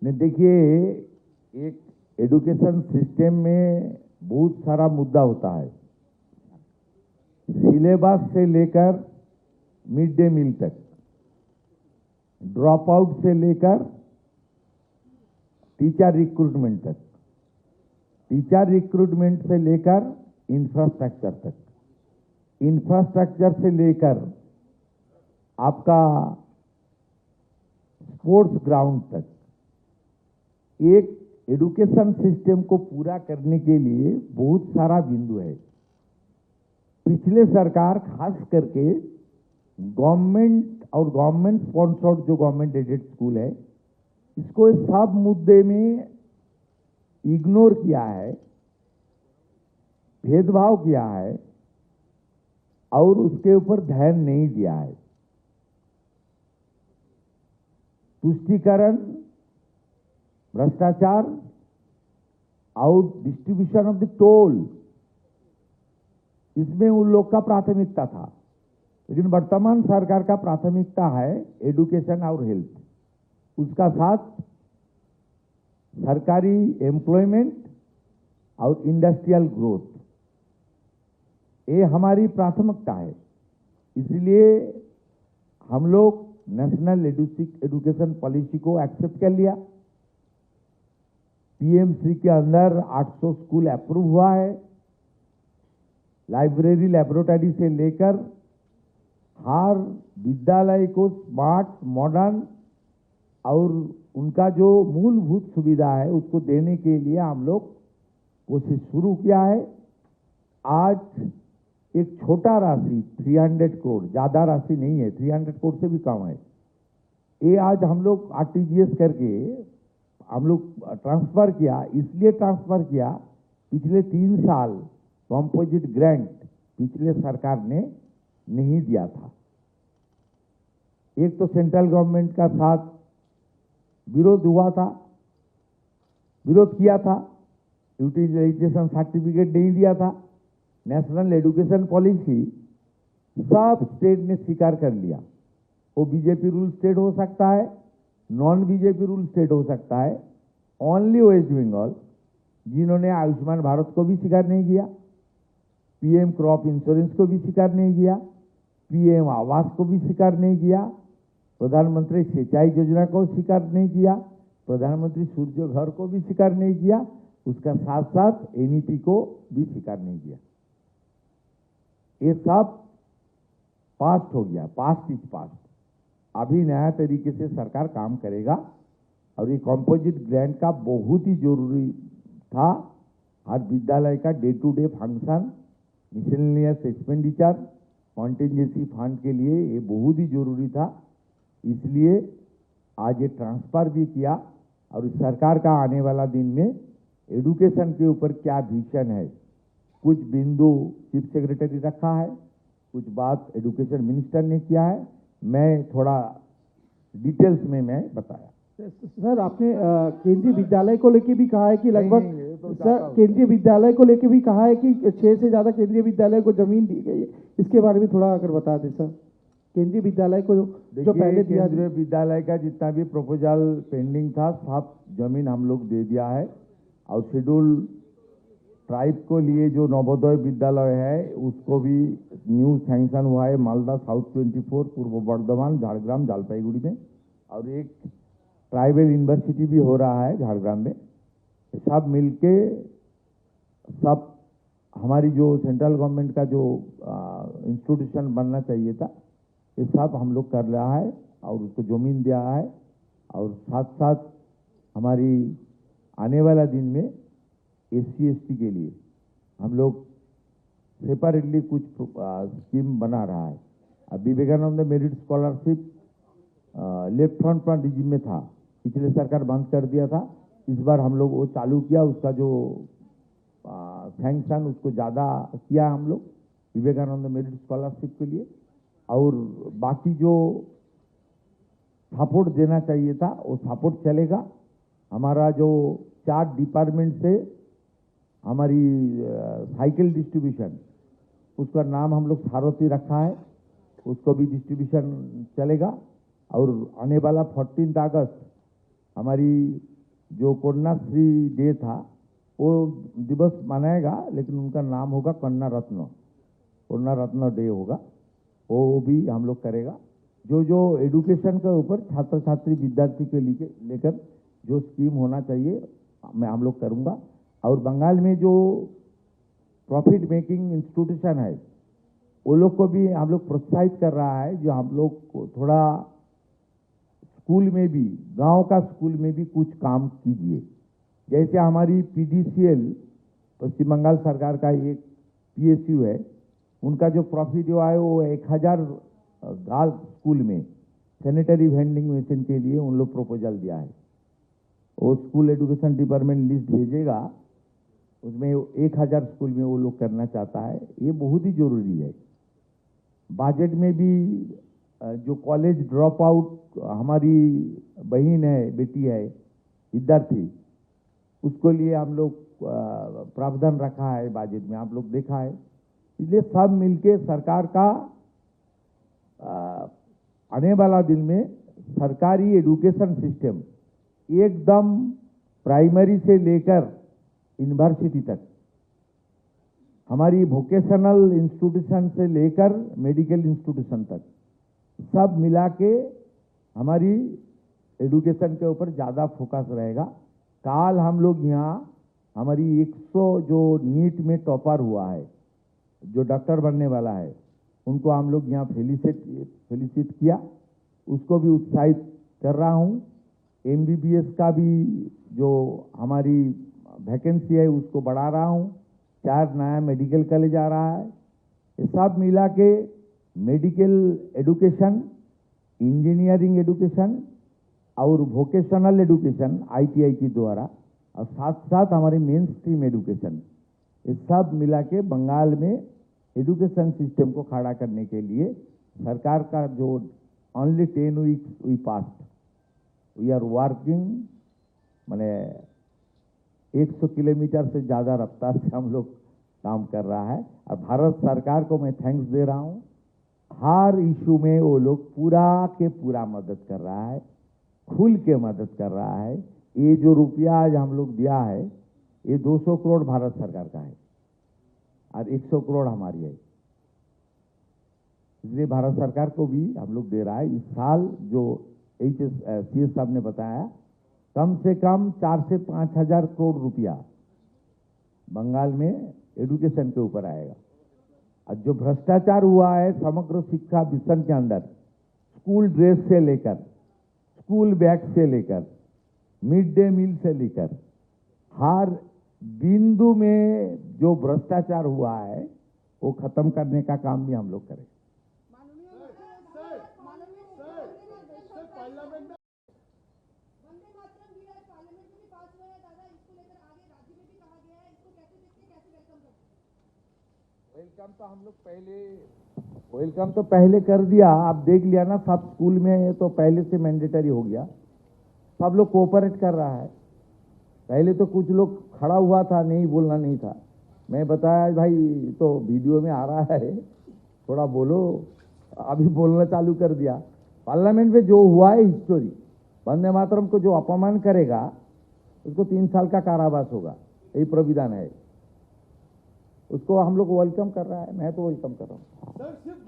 ने देखिए, एक एजुकेशन सिस्टम में बहुत सारा मुद्दा होता है। सिलेबस से लेकर मिड डे मील तक, ड्रॉप आउट से लेकर टीचर रिक्रूटमेंट तक, टीचर रिक्रूटमेंट से लेकर इंफ्रास्ट्रक्चर तक, इंफ्रास्ट्रक्चर से लेकर आपका स्पोर्ट्स ग्राउंड तक, एक एजुकेशन सिस्टम को पूरा करने के लिए बहुत सारा बिंदु है। पिछले सरकार खास करके गवर्नमेंट और गवर्नमेंट स्पॉन्सर्ड जो गवर्नमेंट एडेड स्कूल है, इसको सब मुद्दे में इग्नोर किया है, भेदभाव किया है और उसके ऊपर ध्यान नहीं दिया है। तुष्टीकरण, भ्रष्टाचार, out distribution of the toll, इसमें उन लोग का प्राथमिकता था। लेकिन वर्तमान सरकार का प्राथमिकता है एजुकेशन और हेल्थ, उसका साथ सरकारी एम्प्लॉयमेंट और इंडस्ट्रियल ग्रोथ, ये हमारी प्राथमिकता है। इसलिए हम लोग नेशनल एजुकेशन पॉलिसी को एक्सेप्ट कर लिया। पीएमसी के अंदर 800 स्कूल अप्रूव हुआ है। लाइब्रेरी, लेबोरेटरी से लेकर हर विद्यालय को स्मार्ट, मॉडर्न और उनका जो मूलभूत सुविधा है उसको देने के लिए हम लोग कोशिश शुरू किया है। आज एक छोटा राशि 300 करोड़, ज्यादा राशि नहीं है, 300 करोड़ से भी कम है, ये आज हम लोग आरटीजीएस करके हम लोग ट्रांसफर किया। इसलिए ट्रांसफर किया, पिछले 3 साल कंपोजिट ग्रांट पिछले सरकार ने नहीं दिया था। एक तो सेंट्रल गवर्नमेंट का साथ विरोध हुआ था, विरोध किया था, यूटिलाइजेशन सर्टिफिकेट नहीं दिया था। नेशनल एजुकेशन पॉलिसी सब स्टेट ने स्वीकार कर लिया। वो बीजेपी रूल स्टेट हो सकता है, नॉन बीजेपी रूल स्टेट हो सकता है। ओनली वेस्ट बंगाल, जिन्होंने आयुष्मान भारत को भी स्वीकार नहीं किया, पीएम क्रॉप इंश्योरेंस को भी स्वीकार नहीं किया, पीएम आवास को भी स्वीकार नहीं किया, प्रधानमंत्री सिंचाई योजना को स्वीकार नहीं किया, प्रधानमंत्री सूर्य घर को भी स्वीकार नहीं किया, उसका साथ साथ एनईपी को भी स्वीकार नहीं किया। ये सब पास्ट हो गया, पास्ट इज पास्ट। अभी नया तरीके से सरकार काम करेगा और ये कंपोजिट ग्रांट का बहुत ही जरूरी था। हर विद्यालय का day to day function, miscellaneous expenditure, contingency fund के लिए ये बहुत ही जरूरी था। इसलिए आज ये ट्रांसफर भी किया और इस सरकार का आने वाला दिन में एजुकेशन के ऊपर क्या विजन है, कुछ बिंदु चीफ सेक्रेटरी रखा है, कुछ बात एजुकेशन मिनिस्टर ने किया है, मैं थोड़ा डिटेल्स में मैं बताया। सर, आपने केंद्रीय विद्यालय को लेके भी कहा है कि लगभग सर केंद्रीय विद्यालय को लेके भी कहा है कि 6 से ज्यादा केंद्रीय विद्यालय को जमीन दी गई है, इसके बारे में थोड़ा अगर बता दें सर। केंद्रीय विद्यालय को जो पहले दिया, केंद्रीय विद्यालय का जितना भी प्रपोजल पेंडिंग था सब जमीन हम लोग दे दिया है। और शेड्यूल ट्राइब को लिए जो नवोदय विद्यालय है उसको भी न्यू सैंक्शन हुआ है, मालदा साउथ 24, पूर्व बर्धमान, झारग्राम, जलपाईगुड़ी में, और एक ट्राइबल यूनिवर्सिटी भी हो रहा है झारग्राम में। सब मिलके सब हमारी जो सेंट्रल गवर्नमेंट का जो इंस्टीट्यूशन बनना चाहिए था, ये सब हम लोग कर रहा है और उसको जमीन दिया है। और साथ साथ हमारी आने वाला दिन में SC/ST के लिए हम लोग सेपरेटली कुछ स्कीम बना रहा है। अब Vivekananda merit scholarship left front पर रिजिम में था, पिछले सरकार बंद कर दिया था, इस बार हम लोग वो चालू किया, उसका जो सैंक्शन उसको ज़्यादा किया हम लोग विवेकानंद मेरिट स्कॉलरशिप के लिए। और बाकी जो सपोर्ट देना चाहिए था वो सपोर्ट चलेगा। हमारा जो 4 डिपार्टमेंट से हमारी साइकिल डिस्ट्रीब्यूशन, उसका नाम हम लोग सारथी रखा है, उसको भी डिस्ट्रीब्यूशन चलेगा। और आने वाला 14 अगस्त हमारी जो कन्याश्री डे था वो दिवस मनाएगा, लेकिन उनका नाम होगा कन्या रत्न डे होगा, वो भी हम लोग करेगा। जो एडुकेशन के ऊपर छात्र छात्री विद्यार्थी के लेकर जो स्कीम होना चाहिए मैं हम लोग करूँगा। और बंगाल में जो प्रॉफिट मेकिंग इंस्टीट्यूशन है वो लोग को भी हम लोग प्रोत्साहित कर रहा है, जो हम लोग को थोड़ा स्कूल में भी, गांव का स्कूल में भी कुछ काम कीजिए। जैसे हमारी PDCL पश्चिम बंगाल सरकार का एक PSU है, उनका जो प्रॉफिट हुआ है वो 1000 गर्ल्स स्कूल में सैनिटरी वेंडिंग मशीन के लिए उन लोग प्रपोजल दिया है। वो स्कूल एजुकेशन डिपार्टमेंट लिस्ट भेजेगा, उसमें 1000 स्कूल में वो लोग करना चाहता है। ये बहुत ही जरूरी है। बजट में भी जो कॉलेज ड्रॉप आउट हमारी बहन है, बेटी है, विद्यार्थी, उसको लिए हम लोग प्रावधान रखा है बजट में, आप लोग देखा है। इसलिए सब मिलके सरकार का आने वाला दिन में सरकारी एजुकेशन सिस्टम एकदम प्राइमरी से लेकर यूनिवर्सिटी तक, हमारी वोकेशनल इंस्टीट्यूशन से लेकर मेडिकल इंस्टीट्यूशन तक सब मिला के हमारी एजुकेशन के ऊपर ज़्यादा फोकस रहेगा। काल हम लोग यहाँ हमारी 100 जो नीट में टॉपर हुआ है, जो डॉक्टर बनने वाला है, उनको हम लोग यहाँ फेलिसिट किया, उसको भी उत्साहित कर रहा हूँ। MBBS का भी जो हमारी वैकेंसी है उसको बढ़ा रहा हूँ। 4 नया मेडिकल कॉलेज आ रहा है। ये सब मिला के मेडिकल एजुकेशन, इंजीनियरिंग एजुकेशन और वोकेशनल एजुकेशन ITI के द्वारा, और साथ साथ हमारी मेन स्ट्रीम एजुकेशन, ये सब मिला के बंगाल में एजुकेशन सिस्टम को खड़ा करने के लिए सरकार का जो only 10 weeks we past, we are working, माने 100 किलोमीटर से ज़्यादा रफ्तार से हम लोग काम कर रहा है। और भारत सरकार को मैं थैंक्स दे रहा हूँ। हर इशू में वो लोग पूरा के पूरा मदद कर रहा है, खुल के मदद कर रहा है। ये जो रुपया आज हम लोग दिया है, ये 200 करोड़ भारत सरकार का है और 100 करोड़ हमारी है। इसलिए भारत सरकार को भी हम लोग दे रहा है। इस साल जो CS साहब ने बताया, कम से कम 4 से 5 हजार करोड़ रुपया बंगाल में एजुकेशन के ऊपर आएगा। और जो भ्रष्टाचार हुआ है समग्र शिक्षा मिशन के अंदर, स्कूल ड्रेस से लेकर, स्कूल बैग से लेकर, मिड डे मील से लेकर, हर बिंदु में जो भ्रष्टाचार हुआ है वो खत्म करने का काम भी हम लोग करें। वेलकम तो पहले कर दिया, आप देख लिया ना, सब स्कूल में तो पहले से मैंडेटरी हो गया, सब लोग कोऑपरेट कर रहा है। पहले तो कुछ लोग खड़ा हुआ था, नहीं बोलना नहीं था, मैं बताया भाई तो वीडियो में आ रहा है, थोड़ा बोलो, अभी बोलना चालू कर दिया। पार्लियामेंट में जो हुआ है हिस्टोरी, वंदे मातरम को जो अपमान करेगा उसको 3 साल का कारावास होगा, यही प्राविधान है। उसको हम लोग वेलकम कर रहा है, मैं तो वेलकम कर रहा हूँ।